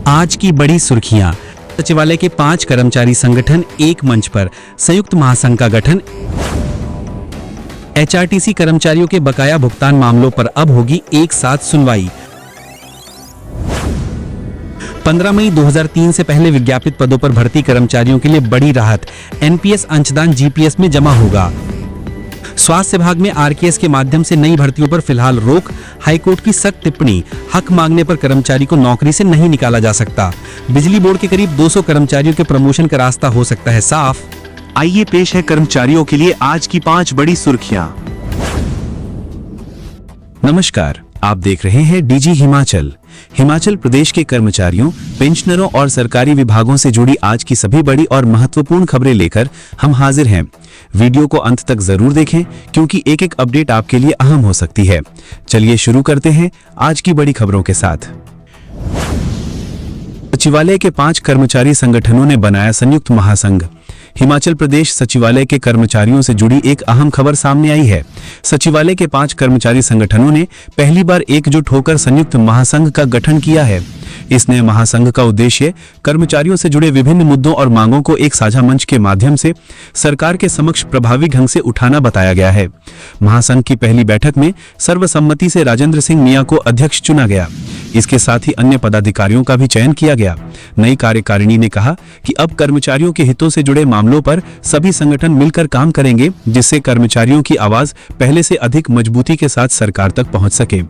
आज की बड़ी सुर्खियां। सचिवालय के 5 कर्मचारी संगठन एक मंच पर, संयुक्त महासंघ का गठन। एचआरटीसी कर्मचारियों के बकाया भुगतान मामलों पर अब होगी एक साथ सुनवाई। 15 मई 2003 से पहले विज्ञापित पदों पर भर्ती कर्मचारियों के लिए बड़ी राहत। एनपीएस अंशदान जीपीएस में जमा होगा। स्वास्थ्य विभाग में आरकेएस के माध्यम से नई भर्तियों पर फिलहाल रोक। हाईकोर्ट की सख्त टिप्पणी, हक मांगने पर कर्मचारी को नौकरी से नहीं निकाला जा सकता। बिजली बोर्ड के करीब 200 कर्मचारियों के प्रमोशन का रास्ता हो सकता है साफ। आइए पेश है कर्मचारियों के लिए आज की 5 बड़ी सुर्खियां। नमस्कार, आप देख रहे हैं डीजी हिमाचल। हिमाचल प्रदेश के कर्मचारियों, पेंशनरों और सरकारी विभागों से जुड़ी आज की सभी बड़ी और महत्वपूर्ण खबरें लेकर हम हाजिर हैं। वीडियो को अंत तक जरूर देखें क्योंकि एक एक अपडेट आपके लिए अहम हो सकती है। चलिए शुरू करते हैं आज की बड़ी खबरों के साथ। सचिवालय के 5 कर्मचारी संगठनों ने बनाया संयुक्त महासंघ। हिमाचल प्रदेश सचिवालय के कर्मचारियों से जुड़ी एक अहम खबर सामने आई है। सचिवालय के 5 कर्मचारी संगठनों ने पहली बार एकजुट होकर संयुक्त महासंघ का गठन किया है। इस नए महासंघ का उद्देश्य कर्मचारियों से जुड़े विभिन्न मुद्दों और मांगों को एक साझा मंच के माध्यम से सरकार के समक्ष प्रभावी ढंग से उठाना बताया गया है। महासंघ की पहली बैठक में सर्वसम्मति से राजेंद्र सिंह मियां को अध्यक्ष चुना गया। इसके साथ ही अन्य पदाधिकारियों का भी चयन किया गया। नई कार्यकारिणी ने कहा कि अब कर्मचारियों के हितों से जुड़े मामलों पर सभी संगठन मिलकर काम करेंगे, जिससे कर्मचारियों की आवाज पहले से अधिक मजबूती के साथ सरकार तक पहुंच सके।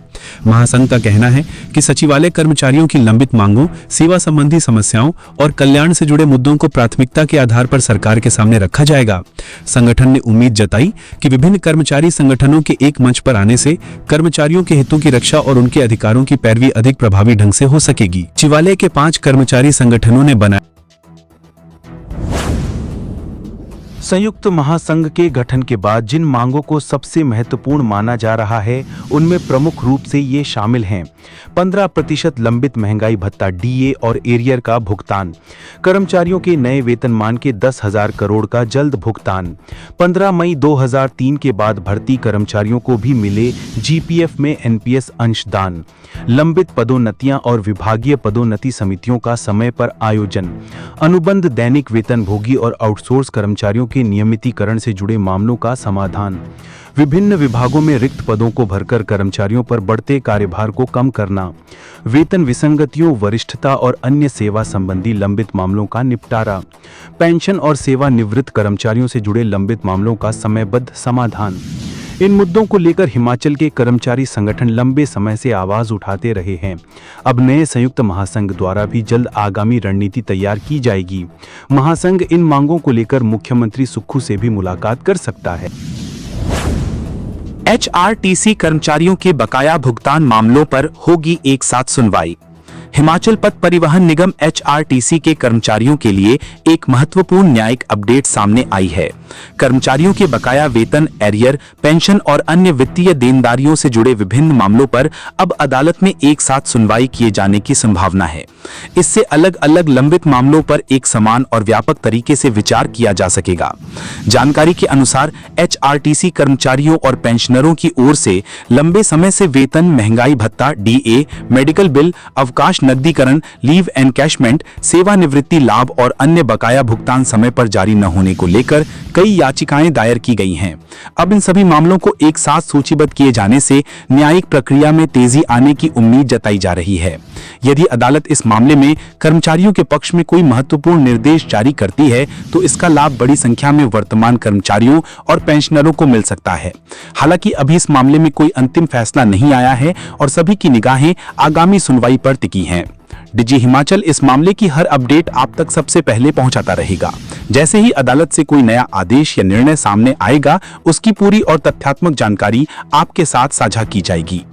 महासंघ का कहना है कि सचिवालय कर्मचारियों की लंबित मांगों, सेवा संबंधी समस्याओं और कल्याण से जुड़े मुद्दों को प्राथमिकता के आधार पर सरकार के सामने रखा जाएगा। संगठन ने उम्मीद जताई कि विभिन्न कर्मचारी संगठनों के एक मंच पर आने से कर्मचारियों के हितों की रक्षा और उनके अधिकारों की पैरवी अधिक प्रभावी ढंग से हो सकेगी। सचिवालय के 5 कर्मचारी संगठनों ने बनाया संयुक्त महासंघ के गठन के बाद जिन मांगों को सबसे महत्वपूर्ण माना जा रहा है, उनमें प्रमुख रूप से ये शामिल हैं। 15% लंबित महंगाई भत्ता डीए और एरियर का भुगतान, कर्मचारियों के नए वेतनमान के 10,000 करोड़ का जल्द भुगतान, 15 मई 2003 के बाद भर्ती कर्मचारियों को भी मिले जीपीएफ में एनपीएस अंशदान, लंबित पदोन्नतियां और विभागीय पदोन्नति समितियों का समय पर आयोजन, अनुबंध दैनिक वेतनभोगी और आउटसोर्स कर्मचारियों के नियमितीकरण से जुड़े मामलों का समाधान, विभिन्न विभागों में रिक्त पदों को भरकर कर्मचारियों पर बढ़ते कार्यभार को कम करना, वेतन विसंगतियों, वरिष्ठता और अन्य सेवा संबंधी लंबित मामलों का निपटारा, पेंशन और सेवानिवृत्त कर्मचारियों से जुड़े लंबित मामलों का समयबद्ध समाधान। इन मुद्दों को लेकर हिमाचल के कर्मचारी संगठन लंबे समय से आवाज उठाते रहे हैं। अब नए संयुक्त महासंघ द्वारा भी जल्द आगामी रणनीति तैयार की जाएगी। महासंघ इन मांगों को लेकर मुख्यमंत्री सुक्खू से भी मुलाकात कर सकता है। एचआरटीसी कर्मचारियों के बकाया भुगतान मामलों पर होगी एक साथ सुनवाई। हिमाचल पथ परिवहन निगम एचआरटीसी के कर्मचारियों के लिए एक महत्वपूर्ण न्यायिक अपडेट सामने आई है। कर्मचारियों के बकाया वेतन, एरियर, पेंशन और अन्य वित्तीय देनदारियों से जुड़े विभिन्न मामलों पर अब अदालत में एक साथ सुनवाई किए जाने की संभावना है। इससे अलग अलग लंबित मामलों पर एक समान और व्यापक तरीके से विचार किया जा सकेगा। जानकारी के अनुसार एचआरटीसी कर्मचारियों और पेंशनरों की ओर से लंबे समय से वेतन, महंगाई भत्ता, डीए, मेडिकल बिल, अवकाश नकदीकरण, लीव एनकैशमेंट, सेवानिवृत्ति लाभ और अन्य बकाया भुगतान समय पर जारी न होने को लेकर कई याचिकाएं दायर की गई हैं। अब इन सभी मामलों को एक साथ सूचीबद्ध किए जाने से न्यायिक प्रक्रिया में तेजी आने की उम्मीद जताई जा रही है। यदि अदालत इस मामले में कर्मचारियों के पक्ष में कोई महत्वपूर्ण निर्देश जारी करती है तो इसका लाभ बड़ी संख्या में वर्तमान कर्मचारियों और पेंशनरों को मिल सकता है। हालांकि अभी इस मामले में कोई अंतिम फैसला नहीं आया है और सभी की निगाहें आगामी सुनवाई पर टिकी हैं। डीजी हिमाचल इस मामले की हर अपडेट आप तक सबसे पहले पहुंचाता रहेगा। जैसे ही अदालत से कोई नया आदेश या निर्णय सामने आएगा, उसकी पूरी और तथ्यात्मक जानकारी आपके साथ साझा की जाएगी।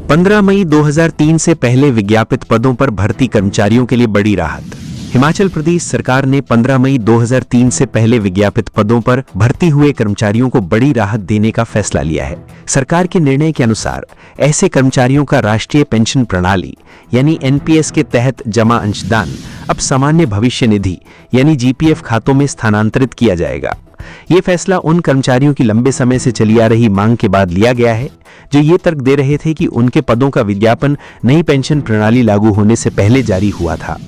15 मई 2003 से पहले विज्ञापित पदों पर भर्ती कर्मचारियों के लिए बड़ी राहत। हिमाचल प्रदेश सरकार ने 15 मई 2003 से पहले विज्ञापित पदों पर भर्ती हुए कर्मचारियों को बड़ी राहत देने का फैसला लिया है। सरकार के निर्णय के अनुसार ऐसे कर्मचारियों का राष्ट्रीय पेंशन प्रणाली यानी एनपीएस के तहत जमा अंशदान अब सामान्य भविष्य निधि यानी जीपीएफ खातों में स्थानांतरित किया जाएगा। ये फैसला उन कर्मचारियों की लंबे समय से चली आ रही मांग के बाद लिया गया है जो ये तर्क दे रहे थे कि उनके पदों का विज्ञापन नई पेंशन प्रणाली लागू होने से पहले जारी हुआ था,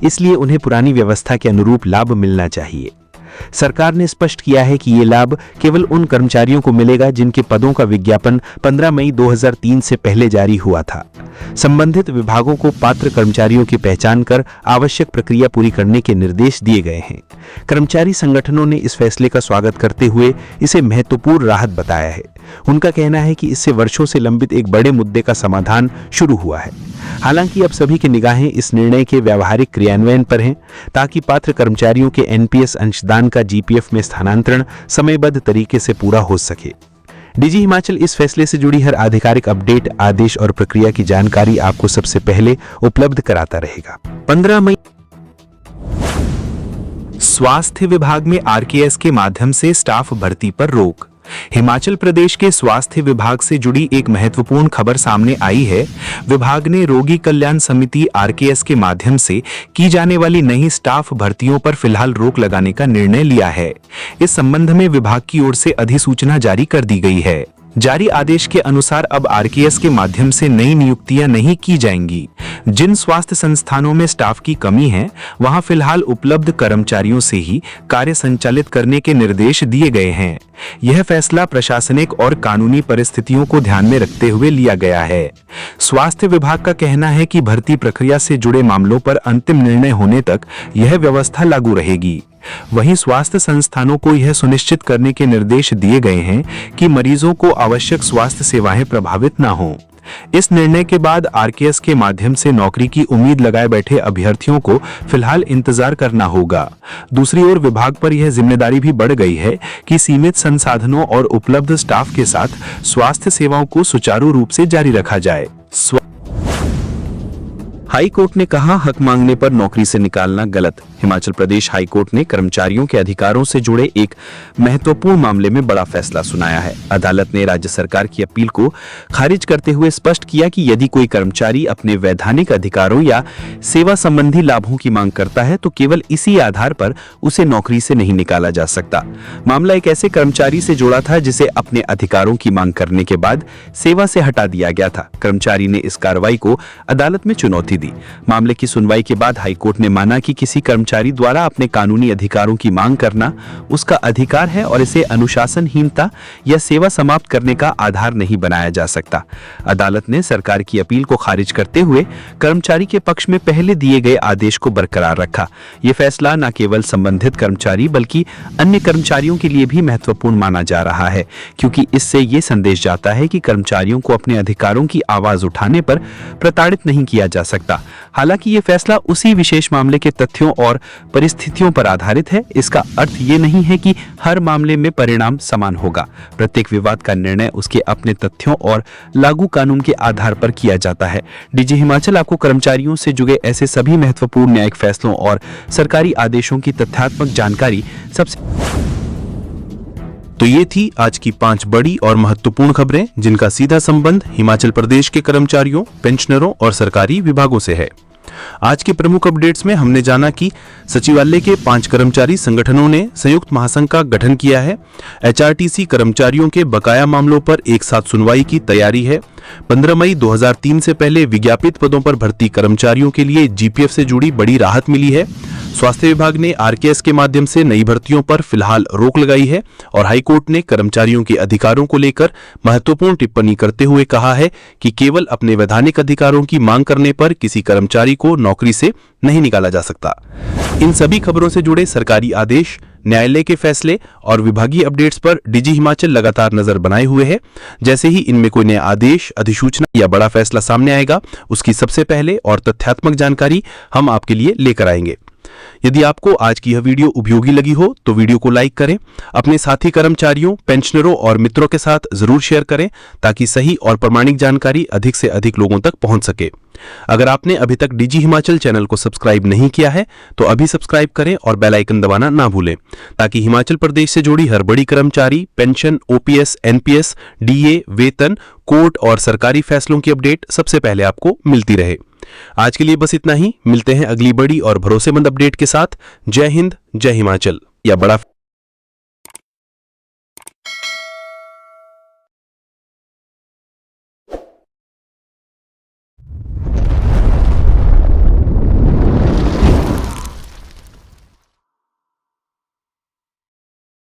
इसलिए उन्हें पुरानी व्यवस्था के अनुरूप लाभ मिलना चाहिए। सरकार ने स्पष्ट किया है कि ये लाभ केवल उन कर्मचारियों को मिलेगा जिनके पदों का विज्ञापन 15 मई 2003 से पहले जारी हुआ था। संबंधित विभागों को पात्र कर्मचारियों की पहचान कर आवश्यक प्रक्रिया पूरी करने के निर्देश दिए गए हैं। कर्मचारी संगठनों ने इस फैसले का स्वागत करते हुए इसे महत्वपूर्ण राहत बताया है। उनका कहना है कि इससे वर्षों से लंबित एक बड़े मुद्दे का समाधान शुरू हुआ है। हालांकि अब सभी की निगाहें इस निर्णय के व्यावहारिक क्रियान्वयन पर हैं, ताकि पात्र कर्मचारियों के एनपीएस अंशदान का जीपीएफ में स्थानांतरण समयबद्ध तरीके से पूरा हो सके। डीजी हिमाचल इस फैसले से जुड़ी हर आधिकारिक अपडेट, आदेश और प्रक्रिया की जानकारी आपको सबसे पहले उपलब्ध कराता रहेगा। 15 मई स्वास्थ्य विभाग में आरकेएस के माध्यम से स्टाफ भर्ती पर रोक। हिमाचल प्रदेश के स्वास्थ्य विभाग से जुड़ी एक महत्वपूर्ण खबर सामने आई है। विभाग ने रोगी कल्याण समिति आरकेएस के माध्यम से की जाने वाली नई स्टाफ भर्तियों पर फिलहाल रोक लगाने का निर्णय लिया है। इस संबंध में विभाग की ओर से अधिसूचना जारी कर दी गई है। जारी आदेश के अनुसार अब आरकेएस के माध्यम से नई नियुक्तियां नहीं की जाएंगी। जिन स्वास्थ्य संस्थानों में स्टाफ की कमी है, वहां फिलहाल उपलब्ध कर्मचारियों से ही कार्य संचालित करने के निर्देश दिए गए हैं। यह फैसला प्रशासनिक और कानूनी परिस्थितियों को ध्यान में रखते हुए लिया गया है। स्वास्थ्य विभाग का कहना है कि भर्ती प्रक्रिया से जुड़े मामलों पर अंतिम निर्णय होने तक यह व्यवस्था लागू रहेगी। वहीं स्वास्थ्य संस्थानों को यह सुनिश्चित करने के निर्देश दिए गए हैं कि मरीजों को आवश्यक स्वास्थ्य सेवाएं प्रभावित न हों। इस निर्णय के बाद आरकेएस के माध्यम से नौकरी की उम्मीद लगाए बैठे अभ्यर्थियों को फिलहाल इंतजार करना होगा। दूसरी ओर विभाग पर यह जिम्मेदारी भी बढ़ गई है कि सीमित संसाधनों और उपलब्ध स्टाफ के साथ स्वास्थ्य सेवाओं को सुचारू रूप से जारी रखा जाए। हाई कोर्ट ने कहा, हक मांगने पर नौकरी से निकालना गलत। हिमाचल प्रदेश हाई कोर्ट ने कर्मचारियों के अधिकारों से जुड़े एक महत्वपूर्ण मामले में बड़ा फैसला सुनाया है। अदालत ने राज्य सरकार की अपील को खारिज करते हुए स्पष्ट किया कि यदि कोई कर्मचारी अपने वैधानिक अधिकारों या सेवा संबंधी लाभों की मांग करता है तो केवल इसी आधार पर उसे नौकरी से नहीं निकाला जा सकता। मामला एक ऐसे कर्मचारी से जुड़ा था जिसे अपने अधिकारों की मांग करने के बाद सेवा से हटा दिया गया था। कर्मचारी ने इस कार्रवाई को अदालत में चुनौती दी। मामले की सुनवाई के बाद हाईकोर्ट ने माना कि किसी कर्मचारी द्वारा अपने कानूनी अधिकारों की मांग करना उसका अधिकार है और इसे अनुशासनहीनता या सेवा समाप्त करने का आधार नहीं बनाया जा सकता। अदालत ने सरकार की अपील को खारिज करते हुए कर्मचारी के पक्ष में पहले दिए गए आदेश को बरकरार रखा। यह फैसला न केवल संबंधित कर्मचारी बल्कि अन्य कर्मचारियों के लिए भी महत्वपूर्ण माना जा रहा है, क्योंकि इससे यह संदेश जाता है कि कर्मचारियों को अपने अधिकारों की आवाज उठाने पर प्रताड़ित नहीं किया जा सकता। हालांकि यह फैसला उसी विशेष मामले के तथ्यों और परिस्थितियों पर आधारित है। इसका अर्थ ये नहीं है कि हर मामले में परिणाम समान होगा। प्रत्येक विवाद का निर्णय उसके अपने तथ्यों और लागू कानून के आधार पर किया जाता है। डीजी हिमाचल आपको कर्मचारियों से जुड़े ऐसे सभी महत्वपूर्ण न्यायिक फैसलों और सरकारी आदेशों की तथ्यात्मक जानकारी तो ये थी आज की 5 बड़ी और महत्वपूर्ण खबरें जिनका सीधा संबंध हिमाचल प्रदेश के कर्मचारियों, पेंशनरों और सरकारी विभागों से है। आज के प्रमुख अपडेट्स में हमने जाना कि सचिवालय के 5 कर्मचारी संगठनों ने संयुक्त महासंघ का गठन किया है। एचआरटीसी कर्मचारियों के बकाया मामलों पर एक साथ सुनवाई की तैयारी है। 15 मई 2003 से पहले विज्ञापित पदों पर भर्ती कर्मचारियों के लिए जीपीएफ से जुड़ी बड़ी राहत मिली है। स्वास्थ्य विभाग ने आरकेएस के माध्यम से नई भर्तियों पर फिलहाल रोक लगाई है और हाईकोर्ट ने कर्मचारियों के अधिकारों को लेकर महत्वपूर्ण टिप्पणी करते हुए कहा है कि केवल अपने वैधानिक अधिकारों की मांग करने पर किसी कर्मचारी को नौकरी से नहीं निकाला जा सकता। इन सभी खबरों से जुड़े सरकारी आदेश, न्यायालय के फैसले और विभागीय अपडेट्स पर डीजी हिमाचल लगातार नजर बनाए हुए है। जैसे ही इनमें कोई नया आदेश, अधिसूचना या बड़ा फैसला सामने आएगा, उसकी सबसे पहले और तथ्यात्मक जानकारी हम आपके लिए लेकर आएंगे। यदि आपको आज की यह वीडियो उपयोगी लगी हो तो वीडियो को लाइक करें, अपने साथी कर्मचारियों, पेंशनरों और मित्रों के साथ जरूर शेयर करें ताकि सही और प्रामाणिक जानकारी अधिक से अधिक लोगों तक पहुंच सके। अगर आपने अभी तक डीजी हिमाचल चैनल को सब्सक्राइब नहीं किया है तो अभी सब्सक्राइब करें और बेल आइकन दबाना ना भूलें ताकि हिमाचल प्रदेश से जुड़ी हर बड़ी कर्मचारी, पेंशन, ओपीएस, एनपीएस, डीए, वेतन, कोर्ट और सरकारी फैसलों की अपडेट सबसे पहले आपको मिलती रहे। आज के लिए बस इतना ही। मिलते हैं अगली बड़ी और भरोसेमंद अपडेट के साथ। जय हिंद, जय हिमाचल। या बड़ा